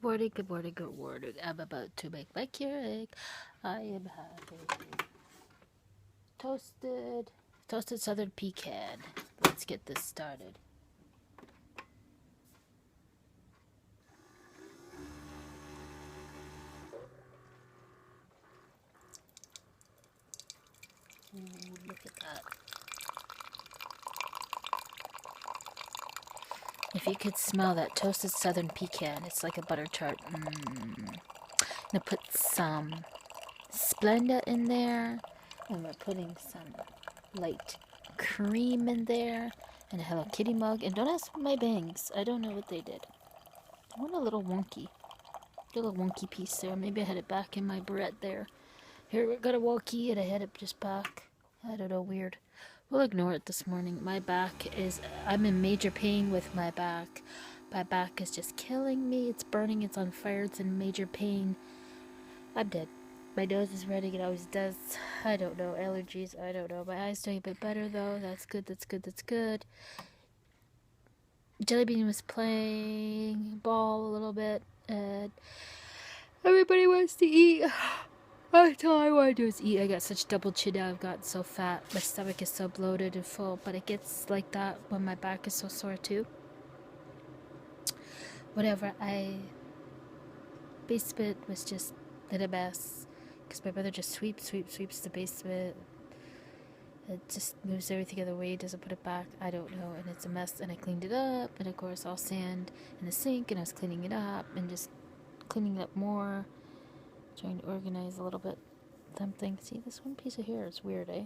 morning, good morning, good morning. I'm about to make my Keurig. I am having toasted southern pecan. Let's get this started. Ooh, look at that. If you could smell that toasted southern pecan, it's like a butter tart. I'm gonna put some Splenda in there, and we're putting some light cream in there, and a Hello Kitty mug. And don't ask my bangs. I don't know what they did. I went a little wonky. Got a little wonky piece there. Maybe I had it back in my barrette there. Here we got a wonky, and I had it just back. I don't know, weird. We'll ignore it this morning. My back is... I'm in major pain with my back. My back is just killing me. It's burning. It's on fire. It's in major pain. I'm dead. My nose is running. It always does. I don't know. Allergies. I don't know. My eyes doing a bit better, though. That's good. That's good. That's good. Jellybean was playing ball a little bit. And everybody wants to eat. That's all I want to do is eat. I got such double chin now. I've gotten so fat. My stomach is so bloated and full. But it gets like that when my back is so sore too. Whatever. Basement was just in a mess. Because my brother just sweeps the basement. It just moves everything the other way. Doesn't put it back. I don't know. And it's a mess. And I cleaned it up. And of course all sand in the sink. And I was cleaning it up. And just cleaning it up more. Trying to organize a little bit something. See, this one piece of hair is weird, eh?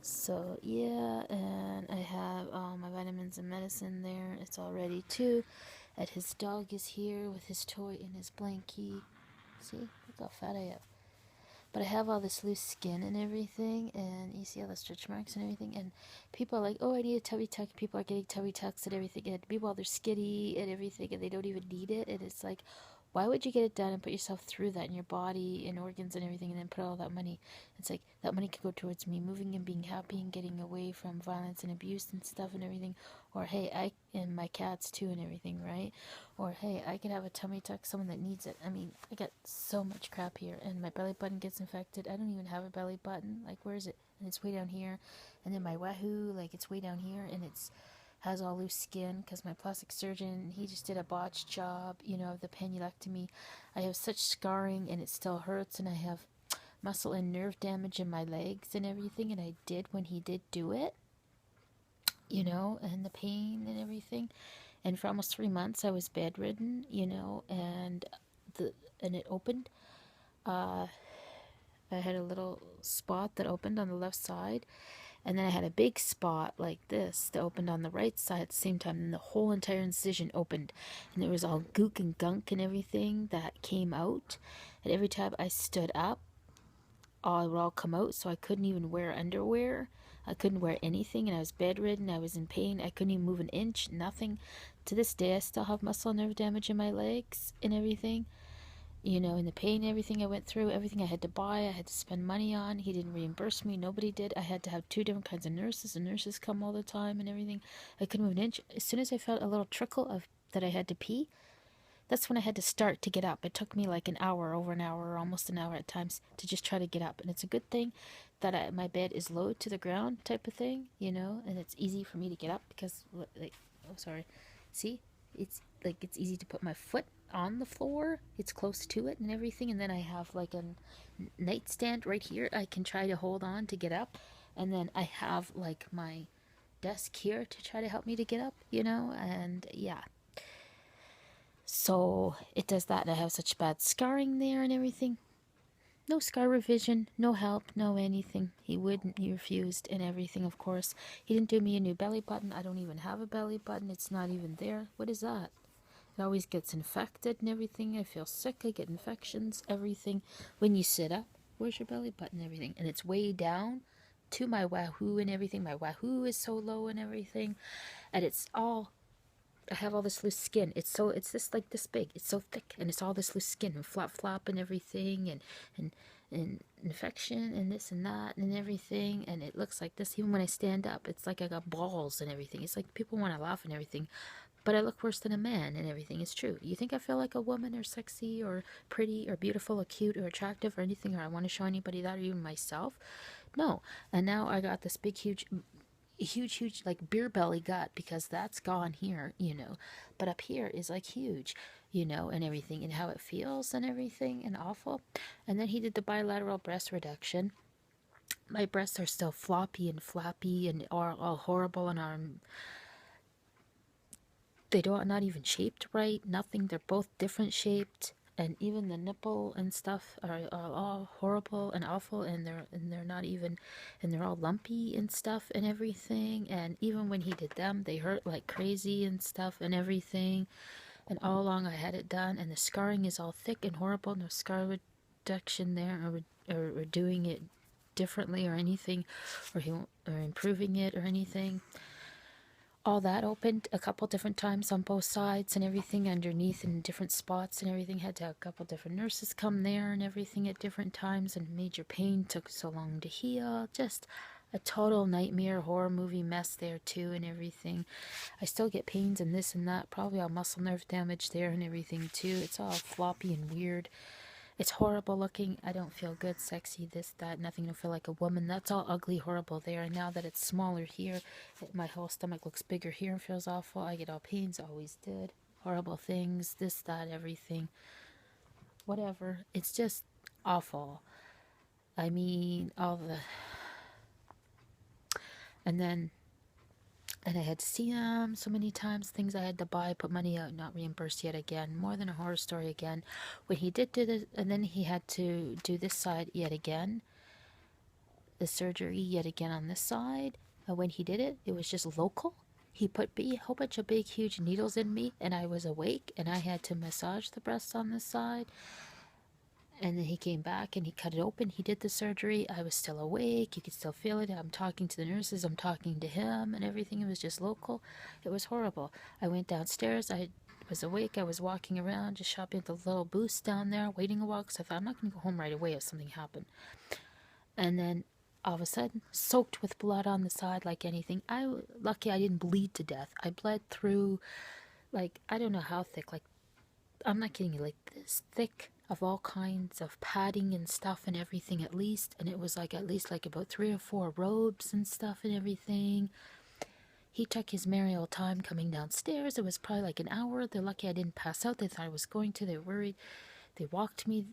So yeah, and I have all my vitamins and medicine there. It's all ready too. And his dog is here with his toy and his blankie. See, look how fat I am. But I have all this loose skin and everything, and you see all the stretch marks and everything, and people are like, oh, I need a tummy tuck. People are getting tummy tucks and everything, and meanwhile they're skinny and everything, and they don't even need it, and it's like, why would you get it done and put yourself through that in your body and organs and everything, and then put all that money? It's like, that money could go towards me moving and being happy and getting away from violence and abuse and stuff and everything, or hey, and my cats too and everything, right? Or hey, I could have a tummy tuck, someone that needs it. I mean, I got so much crap here, and my belly button gets infected. I don't even have a belly button. Like, where is it? And it's way down here. And then my wahoo, like, it's way down here, and it's has all loose skin because my plastic surgeon, he just did a botched job, of the pennulectomy. I have such scarring, and it still hurts, and I have muscle and nerve damage in my legs and everything, and I did when he did do it, and the pain and everything. And for almost 3 months I was bedridden, and it opened. I had a little spot that opened on the left side, and then I had a big spot like this that opened on the right side at the same time, and the whole entire incision opened, and there was all gook and gunk and everything that came out, and every time I stood up, it would all come out, so I couldn't even wear underwear. I couldn't wear anything, and I was bedridden. I was in pain. I couldn't even move an inch, nothing. To this day, I still have muscle nerve damage in my legs and everything. And the pain, everything I went through, everything I had to buy, I had to spend money on. He didn't reimburse me. Nobody did. I had to have 2 different kinds of nurses. The nurses come all the time and everything. I couldn't move an inch. As soon as I felt a little trickle of that I had to pee, that's when I had to start to get up. It took me like an hour, over an hour, or almost an hour at times to just try to get up. And it's a good thing that my bed is low to the ground type of thing, and it's easy for me to get up because, like, oh, sorry. See? It's like it's easy to put my foot on the floor. It's close to it and everything. And then I have like a nightstand right here I can try to hold on to get up. And then I have like my desk here to try to help me to get up, and yeah. So it does that, and I have such bad scarring there and everything. No scar revision, no help, no anything. He wouldn't, he refused, and everything, of course. He didn't do me a new belly button. I don't even have a belly button. It's not even there. What is that? It always gets infected and everything. I feel sick. I get infections, everything. When you sit up, where's your belly button and everything? And it's way down to my wahoo and everything. My wahoo is so low and everything. And it's all... I have all this loose skin. It's just like this big. It's so thick, and it's all this loose skin and flop and everything, and infection and this and that and everything. And it looks like this even when I stand up. It's like I got balls and everything. It's like people want to laugh and everything, but I look worse than a man and everything. Is true. You think I feel like a woman or sexy or pretty or beautiful or cute or attractive or anything, or I want to show anybody that or even myself? No. And now I got this big, huge like beer belly gut because that's gone here, but up here is like huge, and everything, and how it feels and everything, and awful. And then he did the bilateral breast reduction. My breasts are still floppy and flappy and are all horrible, and they don't not even shaped right, nothing. They're both different shaped, and even the nipple and stuff are all horrible and awful, and they're not even, and they're all lumpy and stuff and everything. And even when he did them, they hurt like crazy and stuff and everything. And all along I had it done, and the scarring is all thick and horrible. No scar reduction there, or doing it differently or anything, or improving it or anything. All that opened a couple different times on both sides and everything, underneath in different spots and everything. Had to have a couple different nurses come there and everything at different times, and major pain, took so long to heal. Just a total nightmare, horror movie mess there too and everything. I still get pains and this and that, probably all muscle nerve damage there and everything too. It's all floppy and weird. It's horrible looking. I don't feel good, sexy, this, that, nothing to feel like a woman. That's all ugly, horrible there. And now that it's smaller here, my whole stomach looks bigger here and feels awful. I get all pains, always did. Horrible things, this, that, everything. Whatever. It's just awful. I mean, all the... And I had to see him so many times, things I had to buy, put money out, not reimbursed yet again. More than a horror story again. When he did do this, and then he had to do this side yet again. The surgery yet again on this side. And when he did it, it was just local. He put a whole bunch of big, huge needles in me, and I was awake, and I had to massage the breasts on this side. And then he came back and he cut it open. He did the surgery. I was still awake. You could still feel it. I'm talking to the nurses. I'm talking to him and everything. It was just local. It was horrible. I went downstairs. I was awake. I was walking around, just shopping at the little booths down there, waiting a while because I thought I'm not going to go home right away if something happened. And then all of a sudden, soaked with blood on the side like anything. Lucky I didn't bleed to death. I bled through, like, I don't know how thick, like, I'm not kidding you, like this thick, of all kinds of padding and stuff and everything at least. And it was like at least like about 3 or 4 robes and stuff and everything. He took his merry old time coming downstairs. It was probably like an hour. They're lucky I didn't pass out. They thought I was going to. They were worried. They walked me,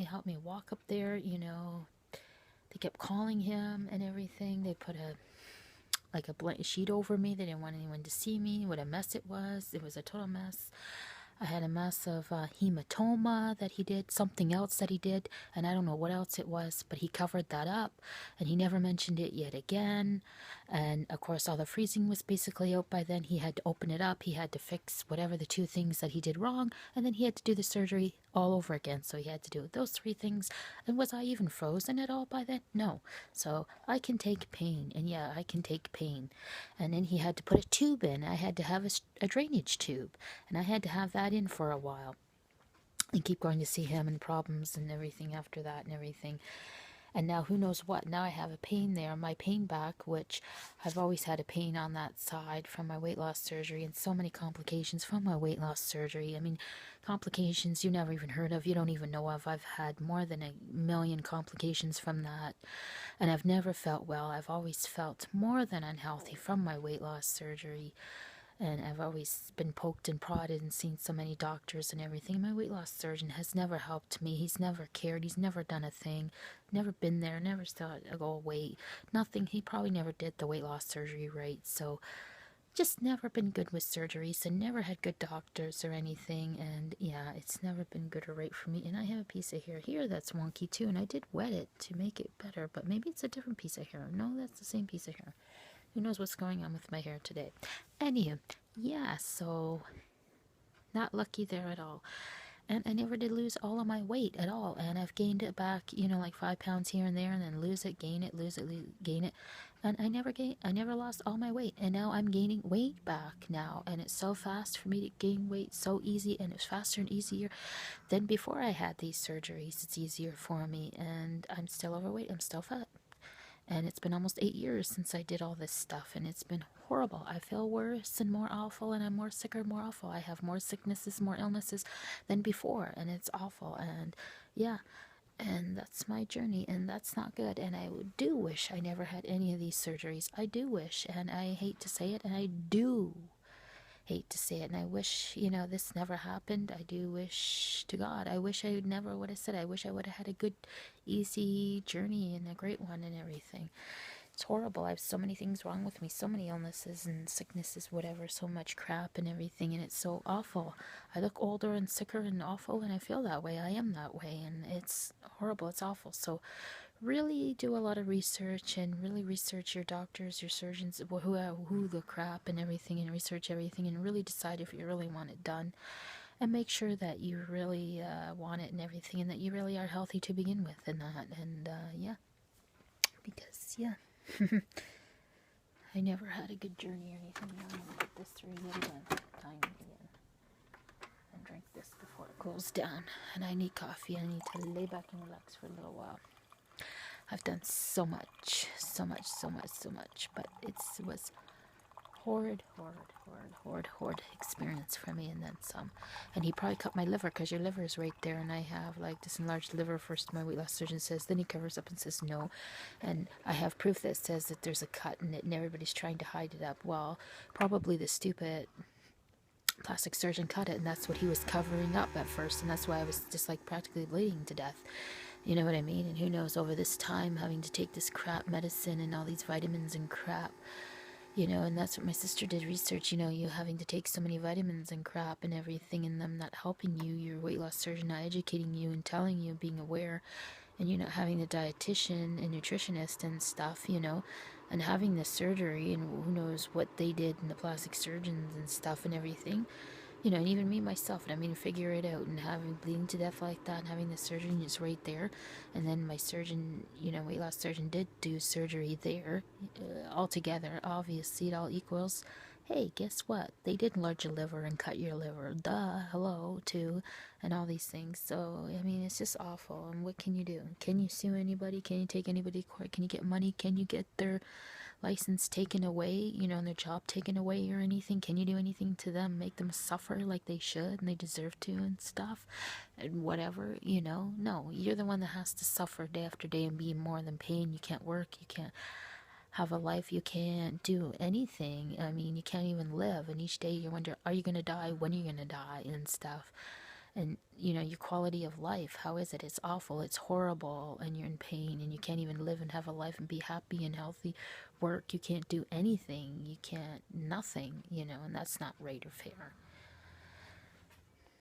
helped me walk up there, They kept calling him and everything. They put a blanket sheet over me. They didn't want anyone to see me, what a mess it was. It was a total mess. I had a massive hematoma that he did, something else that he did, and I don't know what else it was, but he covered that up, and he never mentioned it yet again. And of course, all the freezing was basically out by then. He had to open it up. He had to fix whatever the 2 things that he did wrong, and then he had to do the surgery all over again. So he had to do those 3 things. And was I even frozen at all by then? No. So I can take pain, and yeah, I can take pain. And then he had to put a tube in. I had to have a drainage tube, and I had to have that in for a while and keep going to see him and problems and everything after that and everything. And now who knows what. Now I have a pain there, my pain back, which I've always had a pain on that side from my weight loss surgery, and so many complications from my weight loss surgery. I mean, complications you never even heard of, you don't even know of. I've had more than 1,000,000 complications from that, and I've never felt well. I've always felt more than unhealthy from my weight loss surgery. And I've always been poked and prodded and seen so many doctors and everything. My weight loss surgeon has never helped me. He's never cared. He's never done a thing. Never been there. Never thought, oh, wait. Nothing. He probably never did the weight loss surgery right. So just never been good with surgeries and never had good doctors or anything. And yeah, it's never been good or right for me. And I have a piece of hair here that's wonky too. And I did wet it to make it better. But maybe it's a different piece of hair. No, that's the same piece of hair. Who knows what's going on with my hair today? Anywho, yeah, so not lucky there at all. And I never did lose all of my weight at all. And I've gained it back, like 5 pounds here and there, and then lose it, gain it, lose it, gain it. And I never lost all my weight. And now I'm gaining weight back now. And it's so fast for me to gain weight, so easy, and it's faster and easier than before I had these surgeries. It's easier for me. And I'm still overweight. I'm still fat. And it's been almost 8 years since I did all this stuff, and it's been horrible. I feel worse and more awful, and I'm more sicker, more awful. I have more sicknesses, more illnesses than before, and it's awful. And yeah, and that's my journey, and that's not good. And I do wish I never had any of these surgeries. I do wish, and I hate to say it, and I do hate to say it, and I wish, this never happened. I do wish to God, I wish I never would have said it. I wish I would have had a good, easy journey and a great one and everything. It's horrible. I have so many things wrong with me, so many illnesses and sicknesses, whatever, so much crap and everything, and it's so awful. I look older and sicker and awful, and I feel that way. I am that way, and it's horrible. It's awful. So really do a lot of research, and really research your doctors, your surgeons, who the crap and everything, and research everything, and really decide if you really want it done, and make sure that you really want it and everything, and that you really are healthy to begin with, and that, and yeah, because yeah, I never had a good journey or anything. Now I'm gonna put this through yet again, time again, and drink this before it cools down. And I need coffee. I need to lay back and relax for a little while. I've done so much, so much, so much, so much, but it was horrid experience for me, and then some. And he probably cut my liver, because your liver is right there, and I have like this enlarged liver. First my weight loss surgeon says, then he covers up and says no, and I have proof that says that there's a cut in it, and everybody's trying to hide it up. Well, probably the stupid plastic surgeon cut it, and that's what he was covering up at first, and that's why I was just like practically bleeding to death. You know what I mean? And who knows, over this time, having to take this crap medicine and all these vitamins and crap, and that's what my sister did research, you having to take so many vitamins and crap and everything, and them not helping you, your weight loss surgeon not educating you and telling you, being aware, and you not having a dietitian and nutritionist and stuff, and having the surgery, and who knows what they did, and the plastic surgeons and stuff and everything. And even me myself, and I mean, figure it out, and having bleeding to death like that, and having the surgeon is right there, and then my surgeon, weight loss surgeon, did do surgery there, altogether. Obviously, it all equals. Hey, guess what? They did enlarge your liver and cut your liver. Duh, hello, too, and all these things. So, I mean, it's just awful. And what can you do? Can you sue anybody? Can you take anybody to court? Can you get money? Can you get their license taken away, and their job taken away or anything? Can you do anything to them, make them suffer like they should and they deserve to and stuff and whatever? No, you're the one that has to suffer day after day and be in more than pain. You can't work, you can't have a life, you can't do anything. I mean, you can't even live, and each day you wonder, are you going to die, when are you going to die and stuff. And your quality of life, how is it? It's awful, it's horrible, and you're in pain, and you can't even live and have a life and be happy and healthy, work, you can't do anything, you can't, nothing, and that's not right or fair.